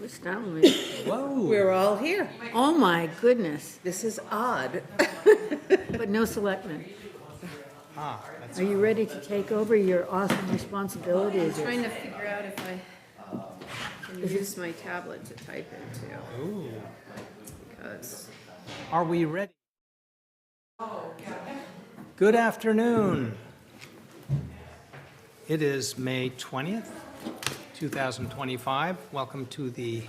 What's down with me? Whoa. We're all here. Oh, my goodness, This is odd. but no selectmen. That's Are you ready to take over your awesome responsibilities? Trying to figure out if I can use my tablet to type into, Ooh. because Are we ready? Good afternoon. It is May 20th, 2025. Welcome to the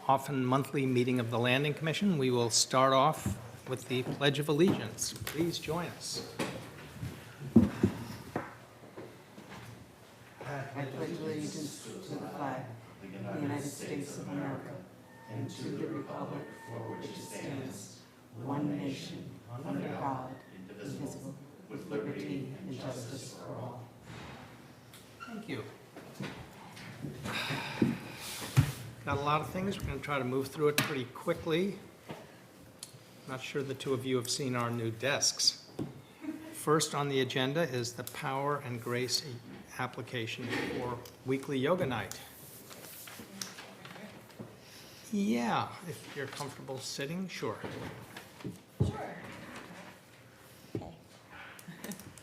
often monthly meeting of the Landing Commission. We will start off with the Pledge of Allegiance. Please join us. I pledge allegiance to the flag of the United States of America and to the republic for which it stands, one nation, under God, indivisible, with liberty and justice for all. Thank you. Got a lot of things. We're going to try to move through it pretty quickly. Not sure the two of you have seen our new desks. First on the agenda is the Power and Grace application for weekly yoga night. Yeah, if you're comfortable sitting, sure.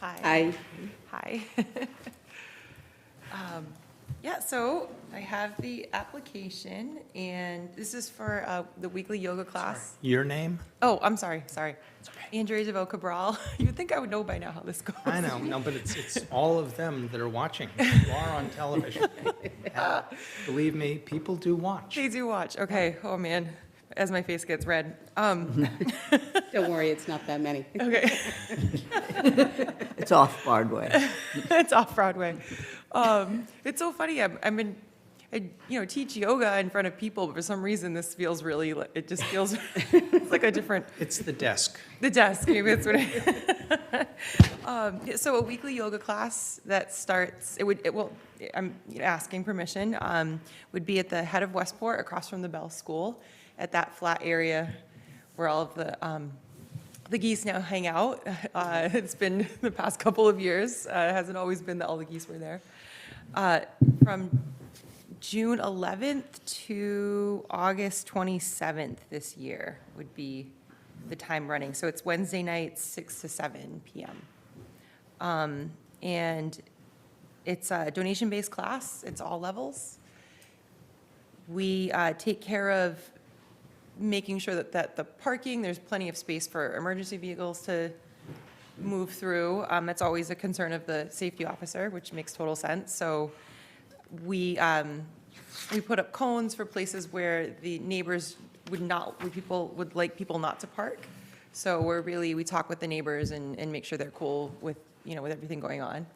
Hi. hi. Yeah, so I have the application, and this is for the weekly yoga class. Your name? Oh, I'm sorry. Andrea DeVoe Cabral. You would think I would know by now how this goes. I know, no, but it's all of them that are watching. You are on television. And believe me, people do watch. They do watch. Okay. Oh, man. As my face gets red. Don't worry, it's not that many. Okay. It's off Broadway. It's off Broadway. It's so funny. I teach yoga in front of people, but for some reason this feels really, it just feels it's like a different, It's the desk. the desk, maybe that's what I, so a weekly yoga class that starts, I'm asking permission, would be at the head of Westport across from the Bell School at that flat area where all of the geese now hang out. It's been the past couple of years. It hasn't always been that all the geese were there. From June 11th to August 27th this year would be the time running. So it's Wednesday nights, 6 to 7 p.m. And it's a donation-based class. It's all levels. We take care of making sure that the parking, there's plenty of space for emergency vehicles to move through. That's always a concern of the safety officer, which makes total sense. So we put up cones for places where the neighbors would like people not to park. So we talk with the neighbors and make sure they're cool with, with everything going on.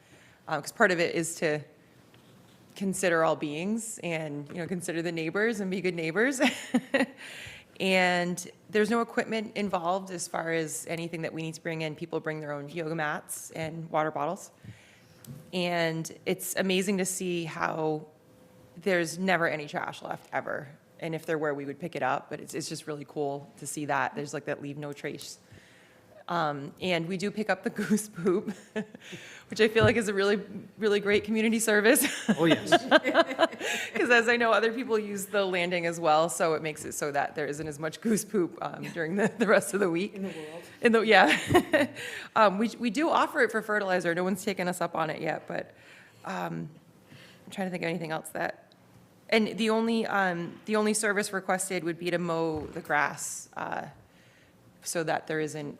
Because part of it is to consider all beings and, consider the neighbors and be good neighbors. And there's no equipment involved as far as anything that we need to bring in. People bring their own yoga mats and water bottles. And it's amazing to see how there's never any trash left ever. And if there were, we would pick it up. But it's just really cool to see that. There's like that leave no trace. And we do pick up the goose poop, which I feel like is a really, really great community service. Oh, yes. Because as I know, other people use the landing as well, so it makes it so that there isn't as much goose poop during the rest of the week. In the world. Yeah. We do offer it for fertilizer. No one's taken us up on it yet, but I'm trying to think of anything else that. And the only service requested would be to mow the grass so that there isn't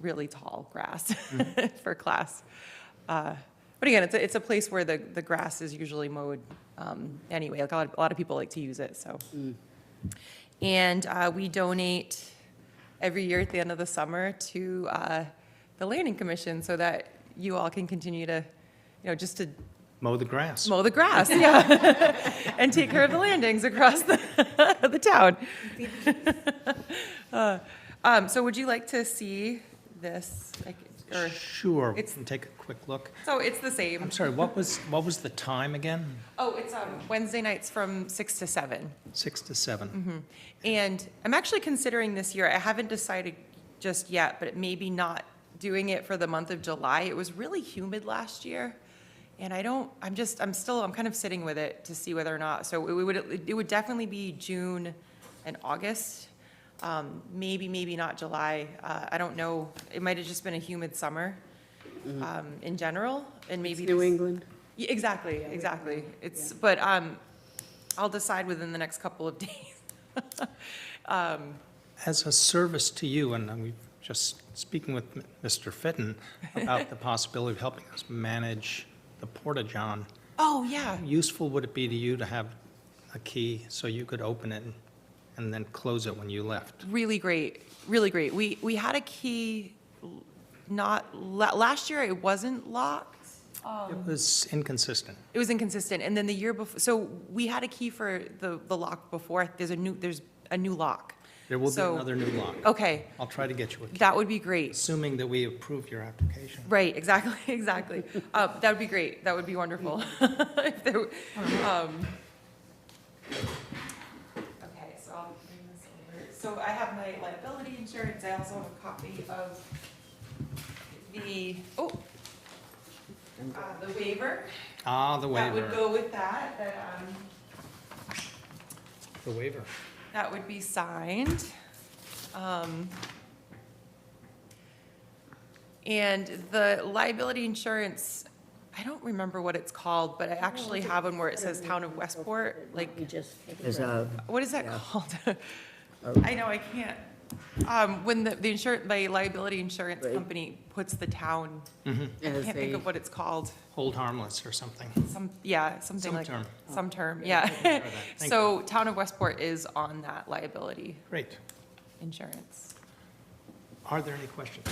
really tall grass for class. But again, it's a place where the grass is usually mowed anyway. Like a lot of people like to use it. So, And we donate every year at the end of the summer to the Landing Commission so that you all can continue to, just to Mow the grass. mow the grass, yeah, and take care of the landings across the town. So would you like to see this? Or Sure, we It's- can take a quick look. so it's the same. I'm sorry, what was the time again? Oh, it's Wednesday nights from 6 to 7. 6 to 7. And I'm actually considering this year, I haven't decided just yet, but maybe not doing it for the month of July. It was really humid last year. And I'm kind of sitting with it to see whether or not, so it would definitely be June and August. Maybe not July. I don't know. It might have just been a humid summer, in general, and maybe. New England. Yeah, exactly. But, I'll decide within the next couple of days. As a service to you, and I'm just speaking with Mr. Fitton about the possibility of helping us manage the Porta-John, Oh, yeah. how useful would it be to you to have a key so you could open it and then close it when you left? Really great, really great. We had a key, last year it wasn't locked. It was inconsistent. It was inconsistent, and then the year before, so we had a key for the lock before. There's a new lock. There will be So- another new lock. Okay, I'll try to get you a key, that would be great. assuming that we approve your application. Right, exactly. That would be great. That would be wonderful. If there were- Okay, so I'll bring this over. So I have my liability insurance. I also have a copy of the waiver. Ah, the That would waiver, go with that, the waiver. that would be signed. And the liability insurance, I don't remember what it's called, but I actually have one where it says Town of Westport, like, We just. There's a, what is that called? I know, I can't. When the insurance, my liability insurance Right. company puts the town, I As can't think a- of what it's called. Hold harmless or something. Something Some like. term. Some term, yeah. Thank So Town of Westport is on that liability Great. insurance. Are there any questions?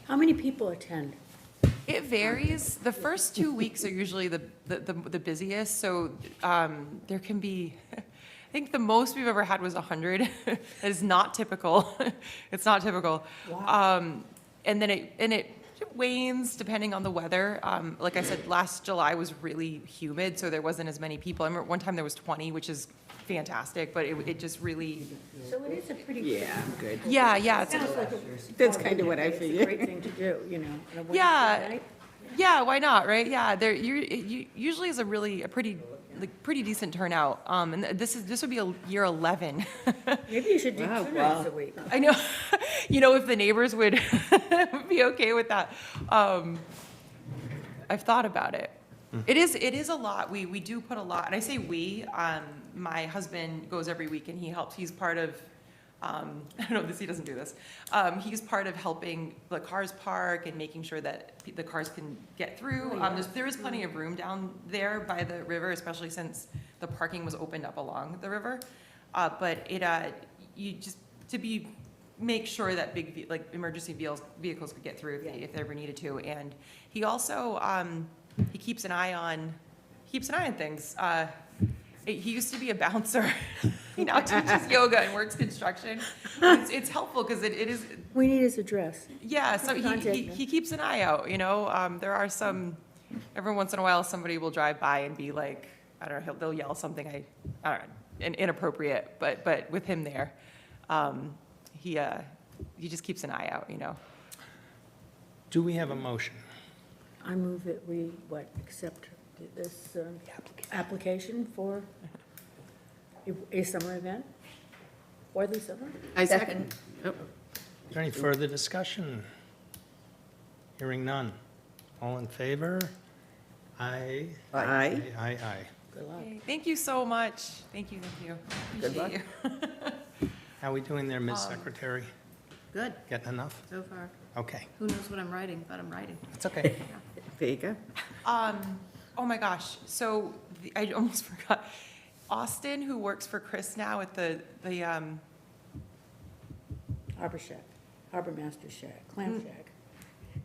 How many people attend? It varies. The first 2 weeks are usually the busiest, so there can be, I think the most we've ever had was 100. That is not typical. It's not typical. And then it wanes depending on the weather. Like I said, last July was really humid, so there wasn't as many people. I remember one time there was 20, which is fantastic, but it just really, So it is a pretty. Yeah, I'm good. yeah. It's Sounds like a. That's kind of what I It's a figured. great thing to do, you know, on a Wednesday Yeah. night. Yeah, why not, right? Yeah, it usually is a pretty decent turnout. And this would be year 11. Maybe you should do Wow, 2 nights a wow. week. I know, if the neighbors would be okay with that. I've thought about it. It is a lot. We do put a lot, and I say we, my husband goes every week and he helps. He's part of, I don't know if he doesn't do this. He's part of helping the cars park and making sure that the cars can get through. There is plenty of room down there by the river, especially since the parking was opened up along the river. But you just, make sure that emergency vehicles could get through if they ever needed to. And he also, he keeps an eye on things. He used to be a bouncer. He now teaches yoga and works construction. It's helpful because it is, We need his address. yeah, so Contact he me. keeps an eye out, There are every once in a while, somebody will drive by and be like, I don't know, they'll yell something, I don't know, inappropriate, but with him there, he just keeps an eye out, Do we have a motion? I move that we, accept this application for a summer event? For the summer? I second. Oh, Is there any further discussion? Hearing none. All in favor? Aye. Aye. Aye. Good luck. Okay, thank you so much. Thank you. Good luck. Appreciate you. How are we doing there, Ms. Secretary? Good, Getting enough? so far. Okay, Who knows what I'm writing, but I'm writing. that's okay. There you go. Oh my gosh, so I almost forgot. Austin, who works for Chris now at the Harbor Shack, Harbor Master Shack, Clam Shack.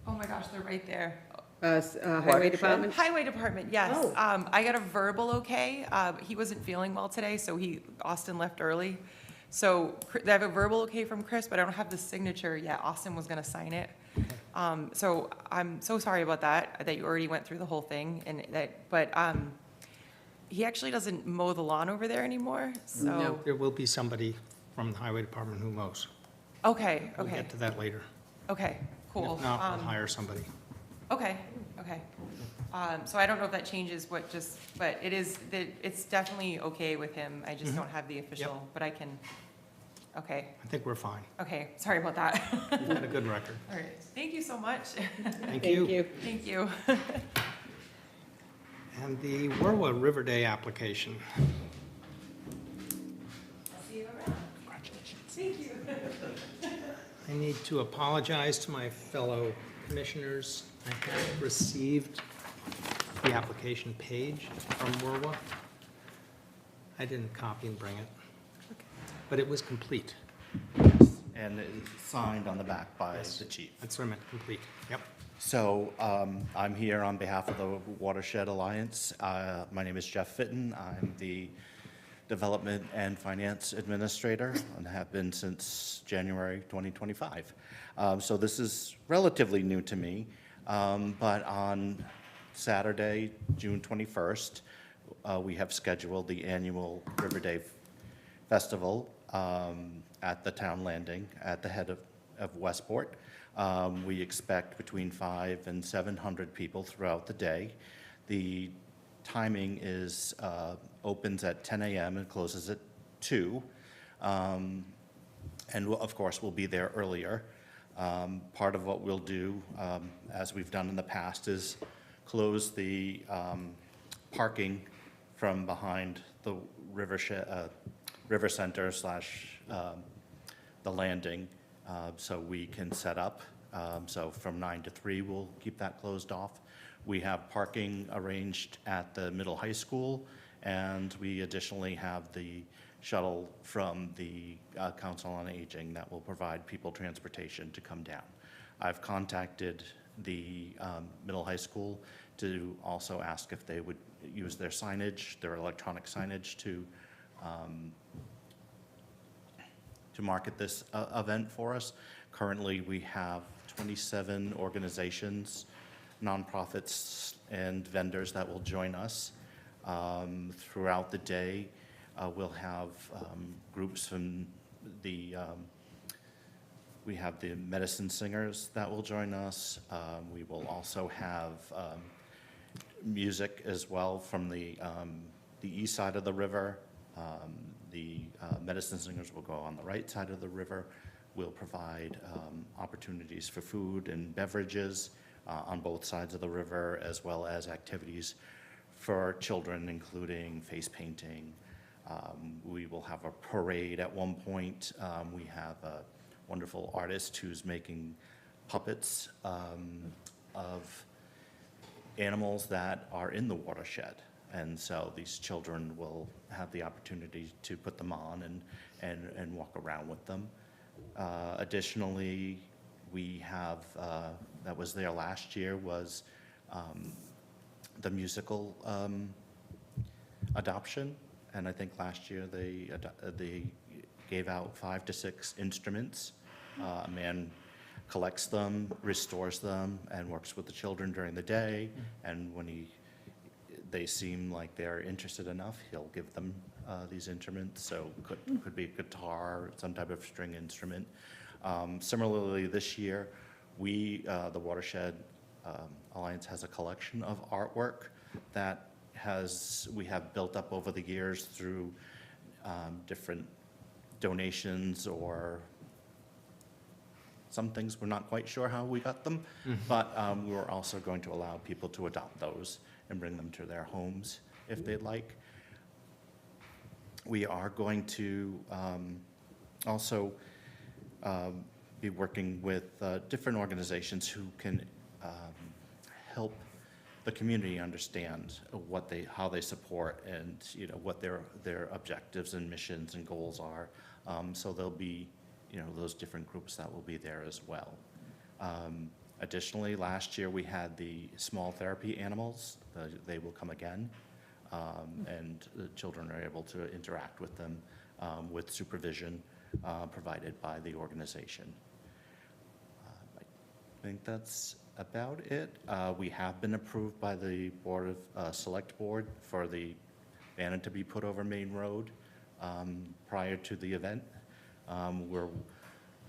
oh my gosh, they're right there. Highway Department. Highway Department, yes. Oh. I got a verbal okay. He wasn't feeling well today, so Austin left early. So I have a verbal okay from Chris, but I don't have the signature yet. Austin was gonna sign it. So I'm so sorry about that you already went through the whole thing but he actually doesn't mow the lawn over there anymore, so. No. There will be somebody from the highway department who mows. Okay, We'll okay, get to that later. okay, cool. If not, we'll hire somebody. Okay, okay. So I don't know if that changes but it's definitely okay with him. I just don't have the official, but I can, okay, I think we're fine. okay, sorry about that. We've got a good record. All right, thank you so much. Thank you. Thank you. And the Werwa River Day application. Thank you. I need to apologize to my fellow commissioners. I have received the application page from Werwa. I didn't copy and bring it, but it was complete. And it's signed on the back by the chief. That's what I meant, complete. Yep. So I'm here on behalf of the Watershed Alliance. My name is Jeff Fitton. I'm the Development and Finance Administrator and have been since January 2025. So this is relatively new to me, but on Saturday, June 21st, we have scheduled the annual River Day Festival at the town landing at the head of Westport. We expect between 500 and 700 people throughout the day. The timing is opens at 10 a.m. and closes at 2. And of course, we'll be there earlier. Part of what we'll do, as we've done in the past, is close the parking from behind the river center / the landing, so we can set up. So from 9 to 3, we'll keep that closed off. We have parking arranged at the middle high school, and we additionally have the shuttle from the Council on Aging that will provide people transportation to come down. I've contacted the middle high school to also ask if they would use their signage, their electronic signage, to market this event for us. Currently, we have 27 organizations, nonprofits, and vendors that will join us. Throughout the day, we'll have groups from the, we have the medicine singers that will join us. We will also have music as well from the east side of the river. The medicine singers will go on the right side of the river. We'll provide opportunities for food and beverages on both sides of the river, as well as activities for children, including face painting. We will have a parade at one point. We have a wonderful artist who's making puppets of animals that are in the watershed. And so these children will have the opportunity to put them on and walk around with them. Additionally, we have, that was there last year, was the musical adoption. And I think last year they gave out 5 to 6 instruments. A man collects them, restores them, and works with the children during the day. And when they seem like they're interested enough, he'll give them these instruments. So could be a guitar, some type of string instrument. Similarly, this year, the Watershed Alliance has a collection of artwork that we have built up over the years through different donations, or some things we're not quite sure how we got them, but we're also going to allow people to adopt those and bring them to their homes if they'd like. We are going to also be working with different organizations who can help the community understand how they support, and what their objectives and missions and goals are. So there'll be those different groups that will be there as well. Additionally, last year we had the small therapy animals. They will come again, and the children are able to interact with them with supervision provided by the organization. I think that's about it. We have been approved by the Board of Select Board for the banner to be put over Main Road prior to the event.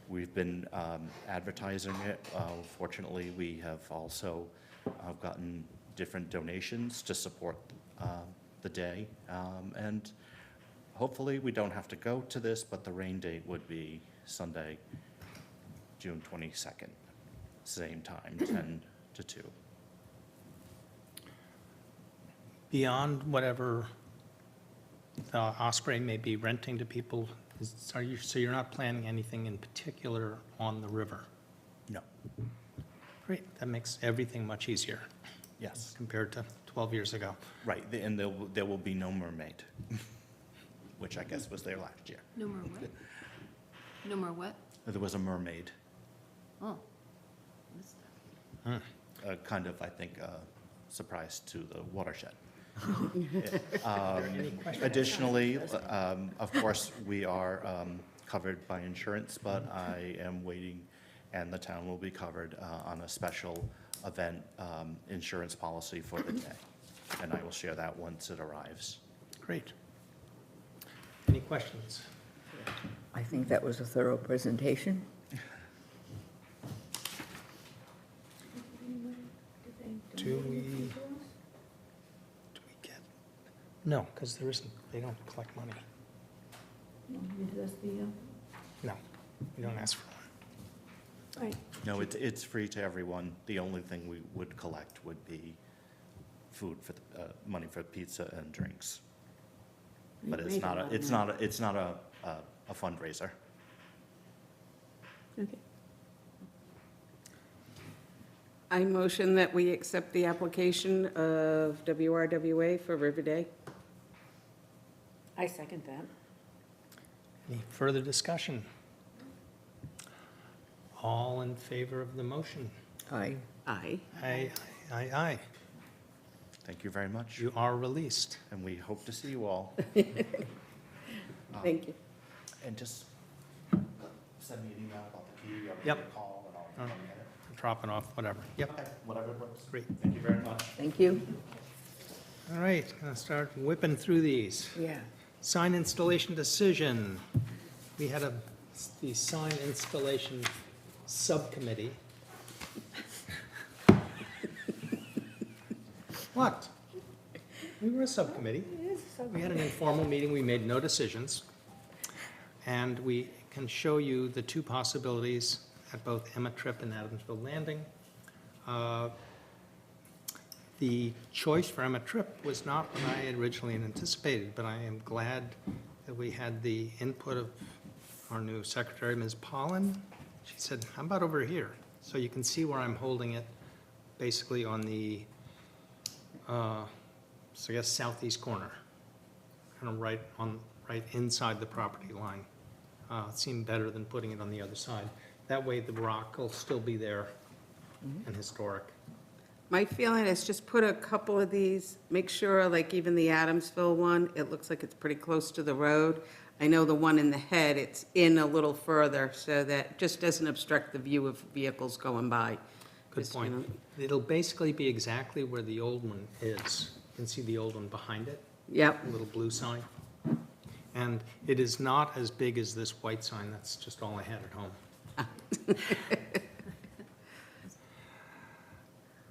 We've been advertising it. Fortunately, we have also I've gotten different donations to support the day. And hopefully, we don't have to go to this, but the rain date would be Sunday, June 22nd, same time, 10 to 2. Beyond whatever Osprey may be renting to people, so you're not planning anything in particular on the river? No, Great, that makes everything much easier yes, compared to 12 years ago. right, and there will be no mermaid, which I guess was there last year. No more what? No more what? There was a mermaid, Oh. What's that? kind of, I think, a surprise to the watershed. Any questions? Additionally, of course, we are covered by insurance, but I am waiting, and the town will be covered on a special event insurance policy for the day. And I will share that once it arrives. Great. Any questions? I think that was a thorough presentation. Do we get, no, because there isn't, they don't collect money. No, we don't ask for one. Right. No, it's free to everyone. The only thing we would collect would be food for, money for pizza and drinks. But it's not a fundraiser. Okay. I motion that we accept the application of WRWA for River Day. I second that. Any further discussion? All in favor of the motion? Aye. Aye. Aye, aye, aye. Thank you very much, You are released. and we hope to see you all. Thank you. And just send me an email about the key, or Yep. a call, and I'll All get right. it. Drop it off, whatever. Yep, Okay, whatever works. great. Thank you very much. Thank you. All right, gonna start whipping through these. Yeah. Sign installation decision. We had the sign installation subcommittee. What? We were a subcommittee. We had an informal meeting, we made no decisions. And we can show you the two possibilities at both Emma Tripp and Adamsville Landing. The choice for Emma Tripp was not what I had originally anticipated, but I am glad that we had the input of our new secretary, Ms. Pollen. She said, how about over here? So you can see where I'm holding it, basically on the, so I guess southeast corner, kind of right inside the property line. It seemed better than putting it on the other side. That way the rock will still be there and historic. My feeling is just put a couple of these, make sure, like even the Adamsville one, it looks like it's pretty close to the road. I know the one in the head, it's in a little further, so that just doesn't obstruct the view of vehicles going by. Good Just, you point. know. It'll basically be exactly where the old one is. You can see the old one behind it, Yep, a little blue sign. And it is not as big as this white sign, that's just all I had at home.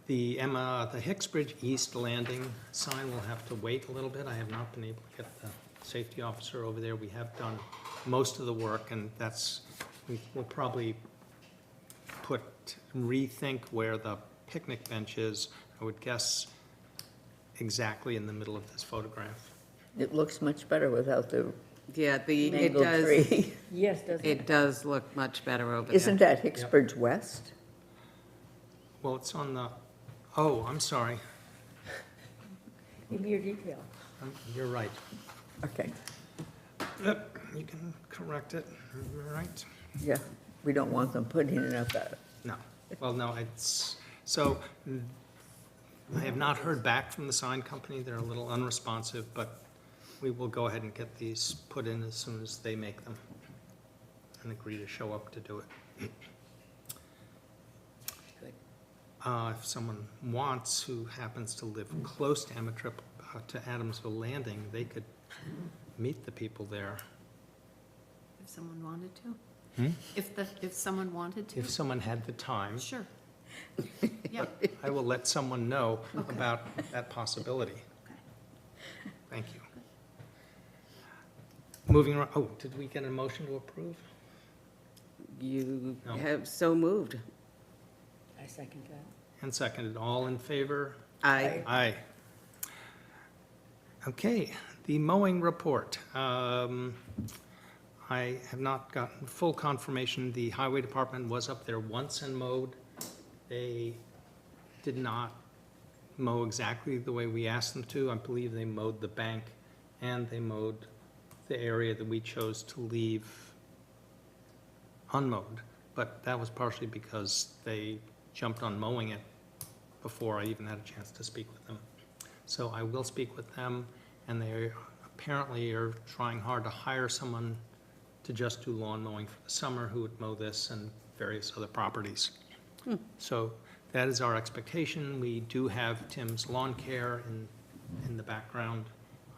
The Hicksbridge East Landing sign will have to wait a little bit. I have not been able to get the safety officer over there. We have done most of the work, and we'll probably rethink where the picnic bench is, I would guess exactly in the middle of this photograph. It looks much better without the yeah, it mangled does, tree. Yes, doesn't it does look much better over there. Isn't that Hicksbridge West? Well, it's on the, oh, I'm sorry. In your detail. You're right. Okay, Yep, you can correct it, you're right. yeah, we don't want them putting it up at, No, well, no, so I have not heard back from the sign company. They're a little unresponsive, but we will go ahead and get these put in as soon as they make them and agree to show up to do it. If someone wants, who happens to live close to Emma Tripp, to Adamsville Landing, they could meet the people there. If someone wanted to? If someone wanted to? If someone had the time. Sure. Yeah. I will let someone know about that possibility. Thank you. Moving on, oh, did we get a motion to approve? You No. have so moved. I second that. And seconded, all in favor? Aye. Aye. Okay, the mowing report. I have not gotten full confirmation. The highway department was up there once and mowed. They did not mow exactly the way we asked them to. I believe they mowed the bank and they mowed the area that we chose to leave unmowed. But that was partially because they jumped on mowing it before I even had a chance to speak with them. So I will speak with them, and they apparently are trying hard to hire someone to just do lawn mowing for the summer who would mow this and various other properties. So that is our expectation. We do have Tim's Lawn Care in the background.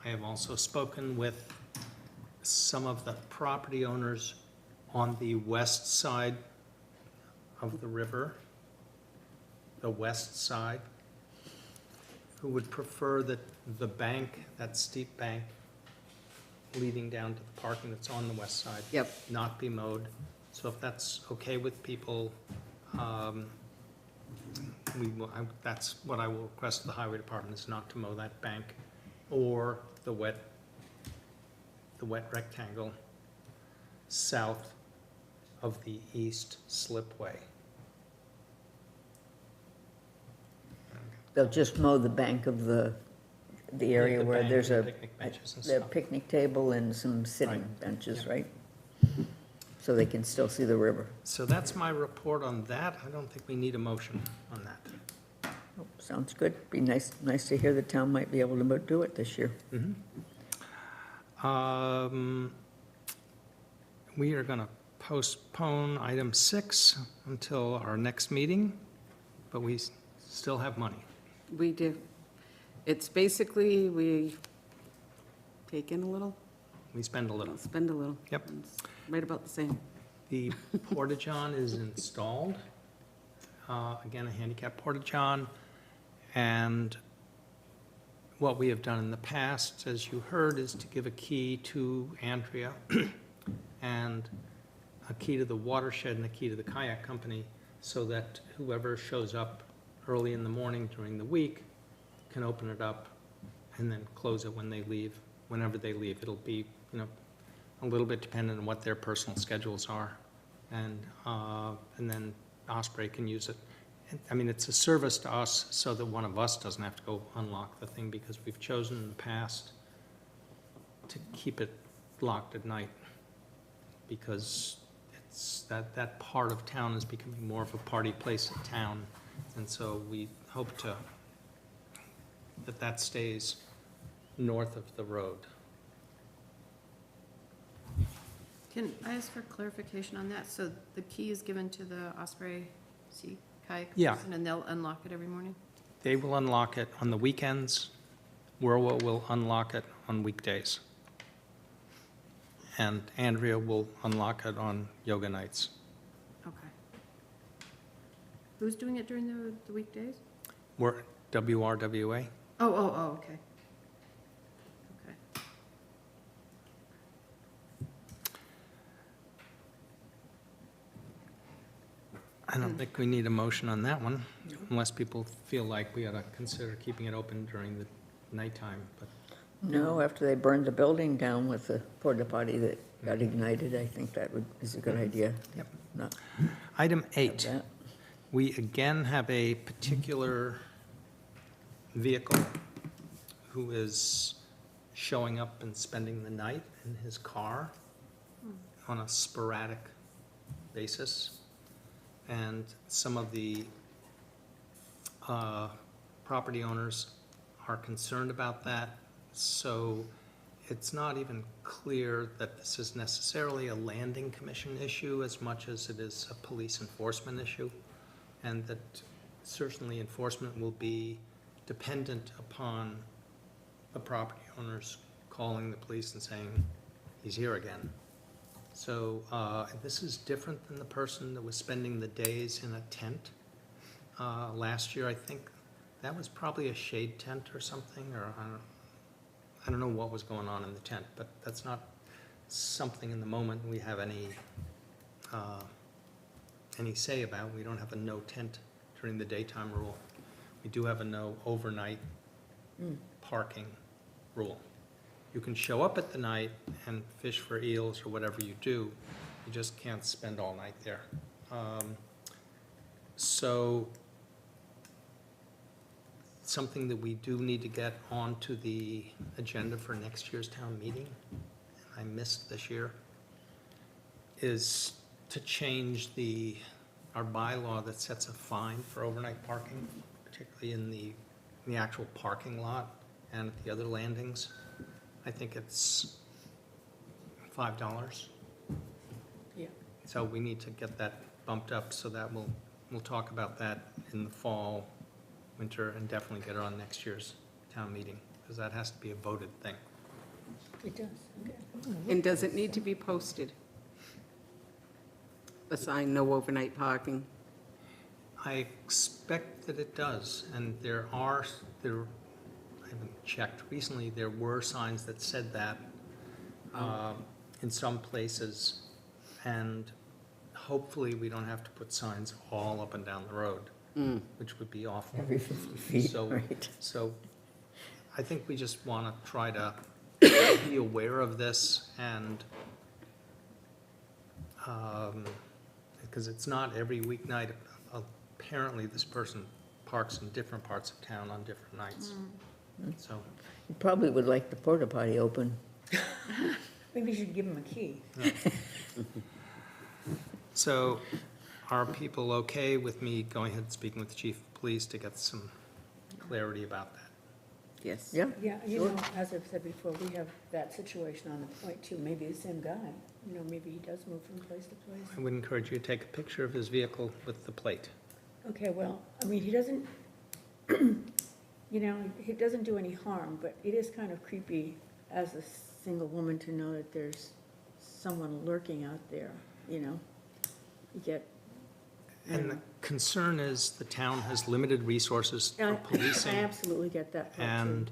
I have also spoken with some of the property owners on the west side of the river, the west side, who would prefer that the bank, that steep bank leading down to the parking that's on the west side. Yep. Not be mowed. So if that's okay with people, that's what I will request of the highway department, is not to mow that bank or the wet rectangle south of the east slipway. They'll just mow the bank of the area The where bank there's and a picnic benches and the stuff. picnic table and some sitting Right. benches, Yeah. right? So they can still see the river. So that's my report on that. I don't think we need a motion on that. Oh, sounds good. Be nice to hear the town might be able to do it this year. We are going to postpone item 6 until our next meeting, but we still have money. We do. It's basically, we take in a little, We spend a little. spend a little. Yep. It's right about the same. The Porta-John is installed. Again, a handicap Porta-John. And what we have done in the past, as you heard, is to give a key to Andrea and a key to the watershed and a key to the kayak company, so that whoever shows up early in the morning during the week can open it up and then close it when they leave, whenever they leave. It'll be, a little bit dependent on what their personal schedules are. And then Osprey can use it. I mean, it's a service to us so that one of us doesn't have to go unlock the thing, because we've chosen in the past to keep it locked at night, because it's, that part of town is becoming more of a party place in town. And so we hope that stays north of the road. Can I ask for clarification on that? So the key is given to the Osprey Sea Kayak Yeah. person, and they'll unlock it every morning? They will unlock it on the weekends. Werwa will unlock it on weekdays. And Andrea will unlock it on yoga nights. Okay. Who's doing it during the weekdays? We're WRWA. Oh, okay. Okay. I don't think we need a motion on that one, unless people feel like we ought to consider keeping it open during the nighttime, but No, after they burned the building down with the porta potty that got ignited, I think that is a good idea. Yep. Not Item have 8. that. We again have a particular vehicle who is showing up and spending the night in his car on a sporadic basis. And some of the property owners are concerned about that. So it's not even clear that this is necessarily a landing commission issue as much as it is a police enforcement issue. And that certainly enforcement will be dependent upon the property owners calling the police and saying, he's here again. So this is different than the person that was spending the days in a tent last year. I think that was probably a shade tent or something, or I don't know what was going on in the tent, but that's not something in the moment we have any say about. We don't have a no tent during the daytime rule. We do have a no overnight parking rule. You can show up at the night and fish for eels or whatever you do, you just can't spend all night there. So something that we do need to get onto the agenda for next year's town meeting, and I missed this year, is to change our bylaw that sets a fine for overnight parking, particularly in the actual parking lot and at the other landings. I think it's $5. Yeah. So we need to get that bumped up, so that we'll talk about that in the fall, winter, and definitely get it on next year's town meeting, because that has to be a voted thing. It does, okay. And does it need to be posted? A sign, no overnight parking? I expect that it does, and I haven't checked recently, there were signs that said that in some places, and hopefully we don't have to put signs all up and down the road, which would be awful. Every 50 feet, So- right? So I think we just want to try to be aware of this, and because it's not every weeknight. Apparently, this person parks in different parts of town on different nights. So, You probably would like the porta potty open. Maybe you should give them a key. so are people okay with me going ahead and speaking with the chief of police to get some clarity about that? Yes. Yeah? Yeah, you know, as I've said before, we have that situation on the point too. Maybe the same guy, you know, maybe he does move from place to place. I would encourage you to take a picture of his vehicle with the plate. Okay, well, I mean, he doesn't, you know, he doesn't do any harm, but it is kind of creepy as a single woman to know that there's someone lurking out there, you know? You get, I don't And the know. concern is the town has limited resources for I policing. absolutely get that part too. And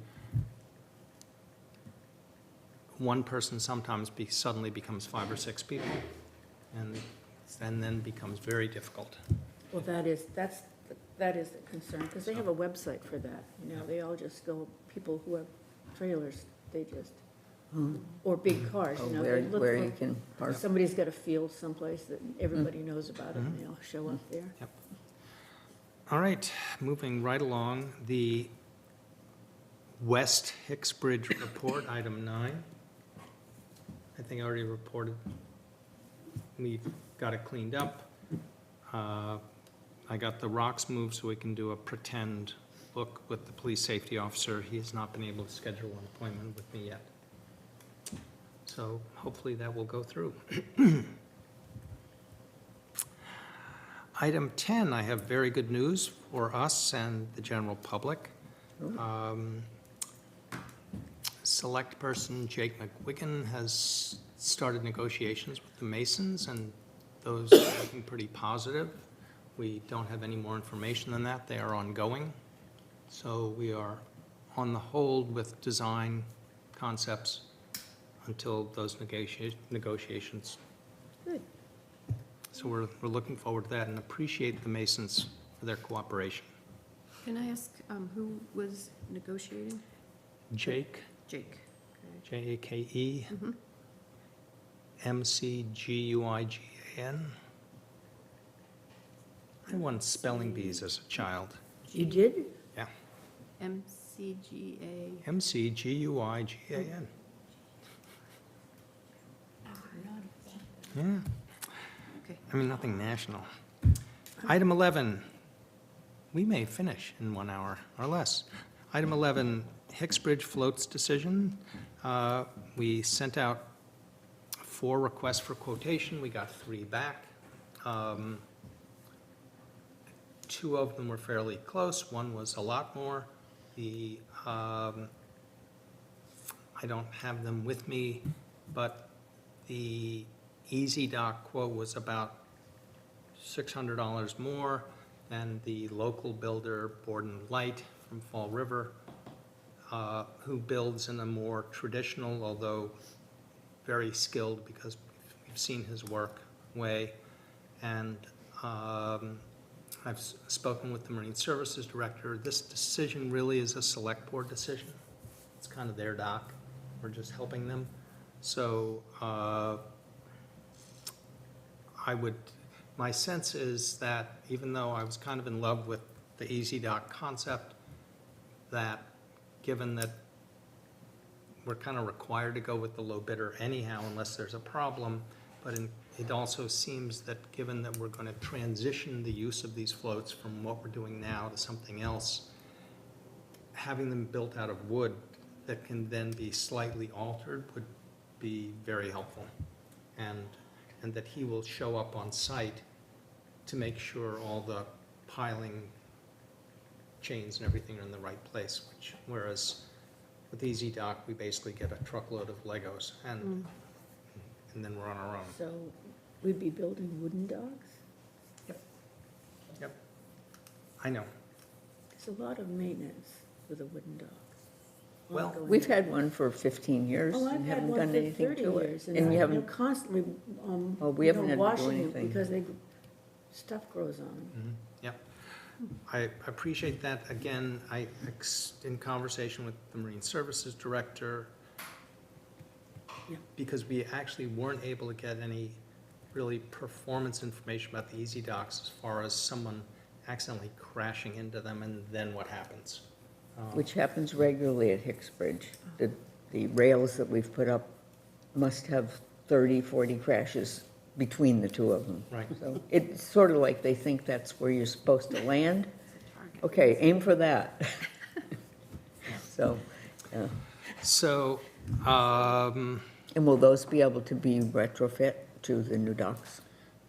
one person sometimes suddenly becomes 5 or 6 people, and then becomes very difficult. Well, that is the concern, because they have a website for that, you know, they all just go, people who have trailers, they just, or big cars, Oh, you know, where they look where you for, can park. somebody's got a field someplace that everybody knows about it, and they all show up there. All right, moving right along, the West Hicks Bridge report, item 9. I think I already reported. We've got it cleaned up. I got the rocks moved so we can do a pretend look with the police safety officer. He has not been able to schedule an appointment with me yet. So hopefully that will go through. Item 10, I have very good news for us and the general public. Select person Jake McWigan has started negotiations with the Masons, and those are looking pretty positive. We don't have any more information than that. They are ongoing. So we are on the hold with design concepts until those negotiations. Good. So we're looking forward to that and appreciate the Masons for their cooperation. Can I ask who was negotiating? Jake, Jake. Jake, McGuigan. I won spelling bees as a child. You did? Yeah, MCGA. McGuigan. Yeah, Okay. I mean, nothing national. Item 11, we may finish in 1 hour or less. Item 11, Hicksbridge Floats decision. We sent out 4 requests for quotation, we got 3 back. 2 of them were fairly close, 1 was a lot more. I don't have them with me, but the Easy Dock quote was about $600 more, then the local builder, Borden Light from Fall River, who builds in a more traditional, although very skilled, because we've seen his work, way. And I've spoken with the Marine Services Director. This decision really is a select board decision. It's kind of their dock. We're just helping them. So my sense is that even though I was kind of in love with the Easy Dock concept, that given that we're kind of required to go with the low bidder anyhow unless there's a problem, but it also seems that given that we're going to transition the use of these floats from what we're doing now to something else, having them built out of wood that can then be slightly altered would be very helpful. And that he will show up on site to make sure all the piling chains and everything are in the right place, whereas with Easy Dock, we basically get a truckload of Legos and then we're on our own. So we'd be building wooden docks? Yep. I know. There's a lot of maintenance with a wooden dock. Well, We've had one for 15 years Oh, I've and had haven't one done for anything 30 to it. years, And you they're haven't, constantly, Oh, we haven't had to do washing it anything. because stuff grows on them. Yep. I appreciate that. Again, in conversation with the Marine Services Director, Yeah. because we actually weren't able to get any really performance information about the Easy Docks as far as someone accidentally crashing into them and then what happens. which happens regularly at Hicksbridge. The rails that we've put up must have 30, 40 crashes between the two of them. Right. So it's sort of like they think that's where you're supposed to land. Okay, aim for that. So, yeah. So, And will those be able to be retrofit to the new docks?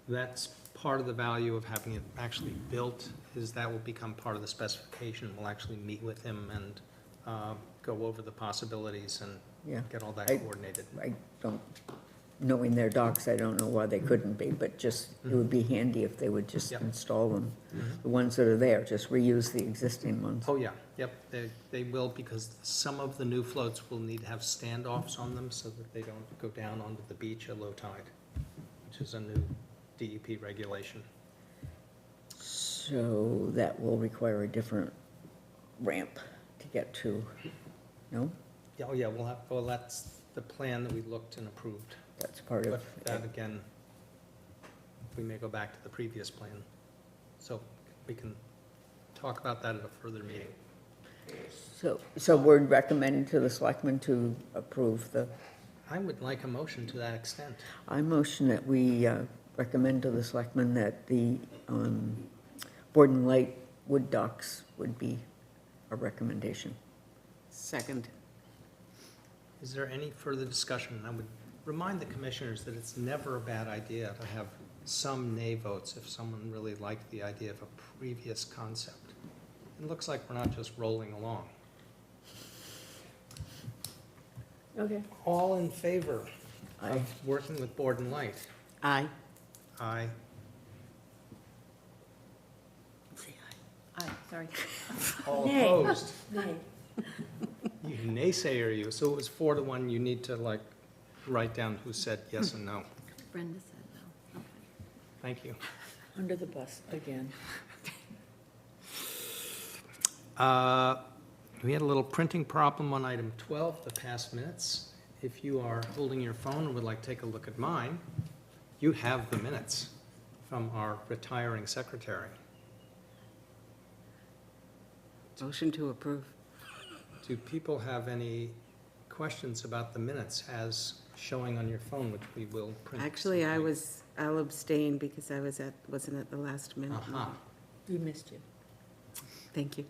that's part of the value of having it actually built, is that will become part of the specification. We'll actually meet with him and go over the possibilities and Yeah. get all that I- coordinated. I don't, knowing their docks, I don't know why they couldn't be, but just, it would be handy if they would just Yep. install them. The ones that are there, just reuse the existing ones. Oh, yeah, yep, they will, because some of the new floats will need to have standoffs on them so that they don't go down onto the beach at low tide, which is a new DEP regulation. So that will require a different ramp to get to, no? Yeah, oh, yeah, well, that's the plan that we looked and approved. That's part of, But that, again, we may go back to the previous plan. So we can talk about that at a further meeting. so we're recommending to the selectmen to approve the, I would like a motion to that extent. I motion that we recommend to the selectmen that the Borden Light wood docks would be a recommendation. Second. Is there any further discussion? I would remind the commissioners that it's never a bad idea to have some nay votes if someone really liked the idea of a previous concept. It looks like we're not just rolling along. Okay. All in favor Aye. of working with Borden Light? Aye. Aye. Aye, sorry. All Nay. opposed? Nay. You naysayer you. So it was 4-1. You need to like write down who said yes and no. Brenda said no. Okay. Thank you. Under the bus again. We had a little printing problem on item 12, the past minutes. If you are holding your phone and would like to take a look at mine, you have the minutes from our retiring secretary. Motion to approve. Do people have any questions about the minutes as showing on your phone, which we will print? Actually, I'll abstain because I wasn't at the last minute. Aha. We missed you. Thank you.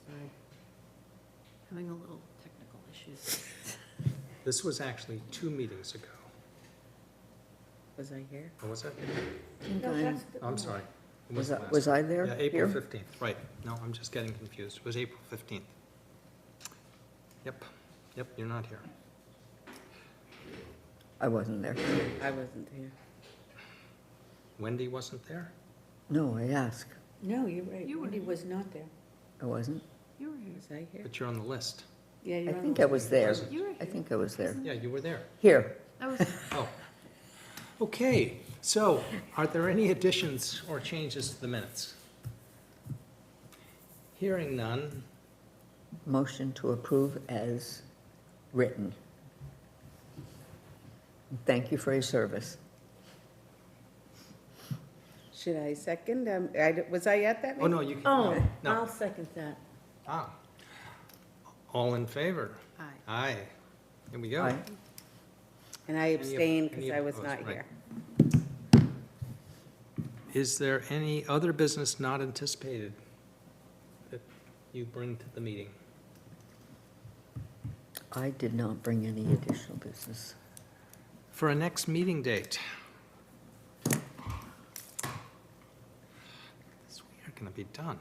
Sorry. Having a little technical issues. This was actually 2 meetings ago. Was I here? Or was it? No, that's the- I'm sorry. It Was the I, last was one. I there? Yeah, April Here? 15th, right. No, I'm just getting confused. It was April 15th. Yep, you're not here. I wasn't there. I wasn't here. Wendy wasn't there? No, I asked. No, you're right. You were Wendy here. was not there. I wasn't. You were here. Was I here? But you're on the list. Yeah, I you're on think the I was there. You were I here. think I was there. Yeah, you were there. Here. That was, Oh. Okay, so are there any additions or changes to the minutes? Hearing none, Motion to approve as written. Thank you for your service. Should I second? Was I at that oh, meeting? no, you can, Oh, no. I'll second that. Ah. All in favor? aye. Aye. Here we go. Aye. And I abstained because any I was opposed, not right. here. Is there any other business not anticipated that you bring to the meeting? I did not bring any additional business. For a next meeting date? We are going to be done,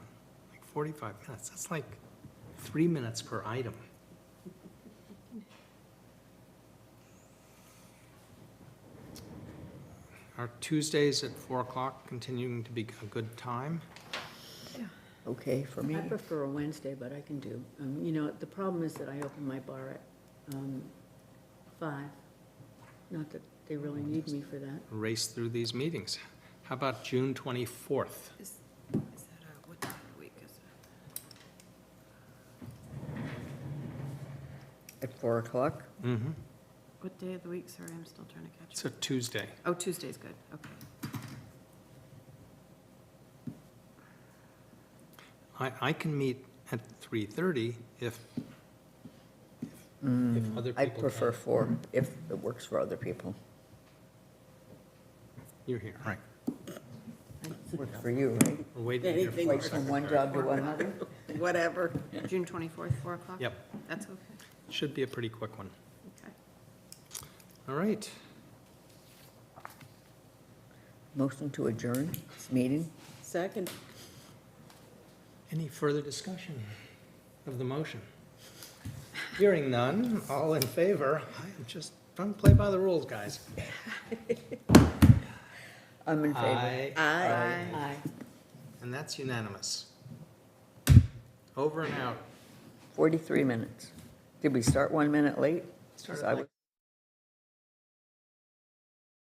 like 45 minutes. That's like 3 minutes per item. Are Tuesdays at 4 o'clock continuing to be a good time? Okay for me? I prefer a Wednesday, but I can do. You know, the problem is that I open my bar at 5. Not that they really need me for that. Race through these meetings. How about June 24th? Is that, what day of the week is it? At 4 o'clock? Mm-hmm. What day of the week? Sorry, I'm still trying to catch It's up. a Tuesday. Oh, Tuesday's good, okay. I can meet at 3:30 if other people I prefer can. 4 if it works for other people. You're here, right. Works for you, right? We're waiting here Anything for a Like from second. one job to another? Whatever. June 24th, 4 o'clock? Yep, That's okay, should be a pretty quick one. okay. All right, Motion to adjourn this meeting? Second. any further discussion of the motion? Hearing none, all in favor? I'm just trying to play by the rules, guys. I'm in favor. Aye, Aye. and that's unanimous. Over and out. 43 minutes. Did we start 1 minute late? Started I like was-